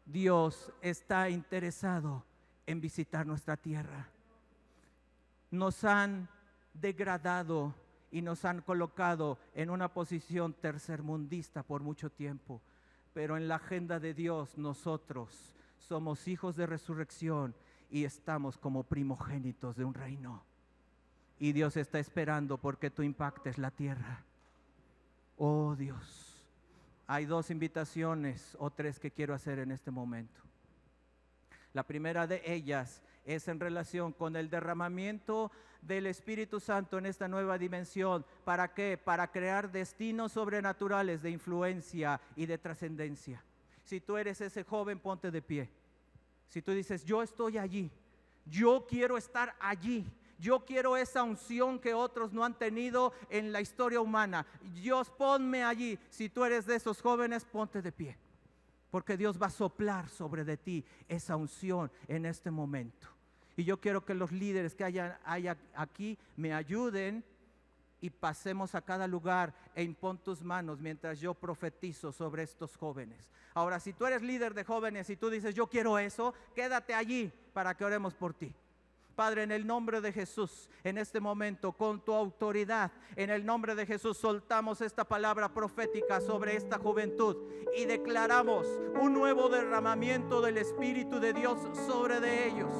Dios está interesado en visitar nuestra tierra. Nos han degradado y nos han colocado en una posición tercermundista por mucho tiempo, pero en la agenda de Dios nosotros somos hijos de resurrección y estamos como primogénitos de un reino. Y Dios está esperando porque tú impactes la tierra. Oh Dios, hay 2 invitaciones o 3 que quiero hacer en este momento. La primera de ellas es en relación con el derramamiento del Espíritu Santo en esta nueva dimensión. ¿Para qué? Para crear destinos sobrenaturales de influencia y de trascendencia. Si tú eres ese joven, ponte de pie. Si tú dices: yo estoy allí, yo quiero estar allí, yo quiero esa unción que otros no han tenido en la historia humana, Dios, ponme allí. Si tú eres de esos jóvenes, ponte de pie, porque Dios va a soplar sobre de ti esa unción en este momento. Y yo quiero que los líderes que haya aquí me ayuden y pasemos a cada lugar e impon tus manos mientras yo profetizo sobre estos jóvenes. Ahora, si tú eres líder de jóvenes y tú dices, yo quiero eso, quédate allí para que oremos por ti. Padre, en el nombre de Jesús, en este momento, con tu autoridad, en el nombre de Jesús, soltamos esta palabra profética sobre esta juventud y declaramos un nuevo derramamiento del Espíritu de Dios sobre de ellos.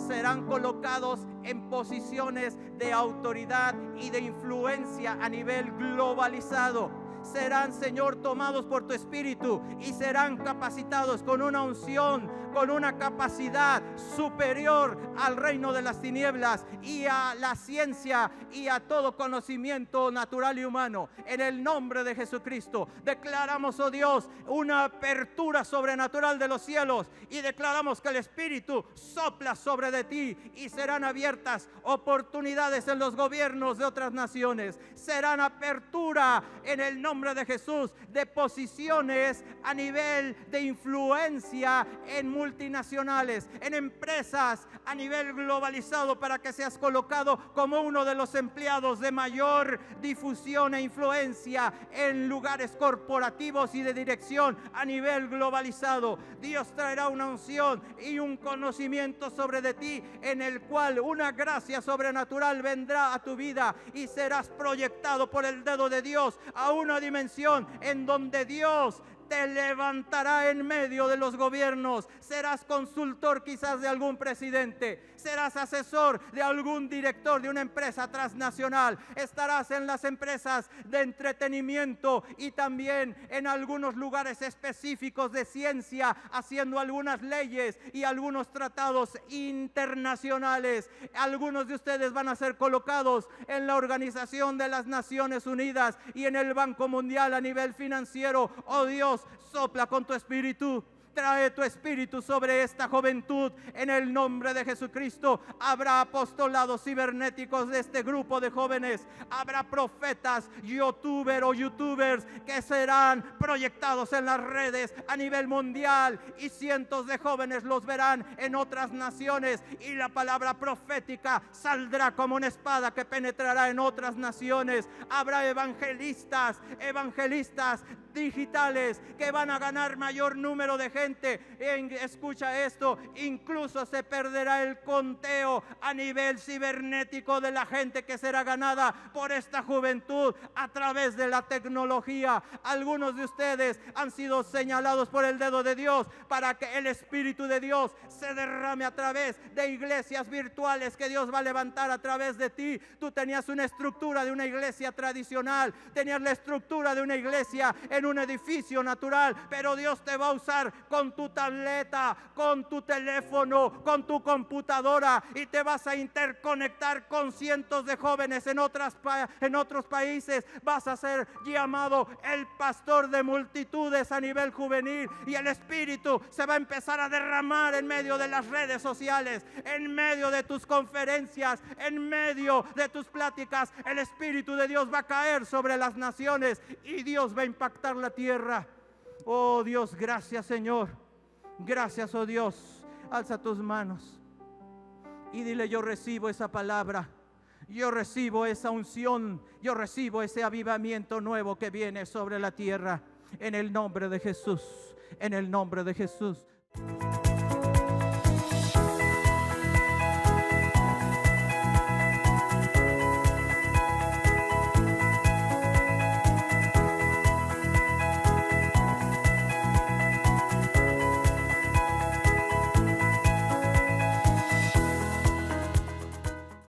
Serán colocados en posiciones de autoridad y de influencia a nivel globalizado. Serán, Señor, tomados por tu Espíritu y serán capacitados con una unción, con una capacidad superior al reino de las tinieblas y a la ciencia y a todo conocimiento natural y humano. En el nombre de Jesucristo declaramos, oh Dios, una apertura sobrenatural de los cielos y declaramos que el Espíritu sopla sobre de ti y serán abiertas oportunidades en los gobiernos de otras naciones. Serán apertura en el nombre de Jesús de posiciones a nivel de influencia en multinacionales, en empresas a nivel globalizado, para que seas colocado como uno de los empleados de mayor difusión e influencia en lugares corporativos y de dirección a nivel globalizado. Dios traerá una unción y un conocimiento sobre de ti, en el cual una gracia sobrenatural vendrá a tu vida y serás proyectado por el dedo de Dios a una dimensión en donde Dios te levantará en medio de los gobiernos. Serás consultor quizás de algún presidente, serás asesor de algún director de una empresa transnacional, estarás en las empresas de entretenimiento y también en algunos lugares específicos de ciencia, haciendo algunas leyes y algunos tratados internacionales. Algunos de ustedes van a ser colocados en la Organización de las Naciones Unidas y en el Banco Mundial a nivel financiero. Oh Dios, sopla con tu espíritu. Trae tu espíritu sobre esta juventud en el nombre de Jesucristo. Habrá apostolados cibernéticos de este grupo de jóvenes. Habrá profetas, youtubers que serán proyectados en las redes a nivel mundial y cientos de jóvenes los verán en otras naciones y la palabra profética saldrá como una espada que penetrará en otras naciones. Habrá evangelistas digitales que van a ganar mayor número de gente. Escucha esto, incluso se perderá el conteo a nivel cibernético de la gente que será ganada por esta juventud a través de la tecnología. Algunos de ustedes han sido señalados por el dedo de Dios para que el Espíritu de Dios se derrame a través de iglesias virtuales que Dios va a levantar a través de ti. Tú tenías una estructura de una iglesia tradicional, tenías la estructura de una iglesia en un edificio natural, pero Dios te va a usar con tu tableta, con tu teléfono, con tu computadora, y te vas a interconectar con cientos de jóvenes en otros países. Vas a ser llamado el pastor de multitudes a nivel juvenil, y el Espíritu se va a empezar a derramar en medio de las redes sociales, en medio de tus conferencias, en medio de tus pláticas. El Espíritu de Dios va a caer sobre las naciones y Dios va a impactar la tierra. Oh Dios, gracias Señor. Gracias, oh Dios. Alza tus manos y dile: yo recibo esa palabra, yo recibo esa unción, yo recibo ese avivamiento nuevo que viene sobre la tierra. En el nombre de Jesús, en el nombre de Jesús.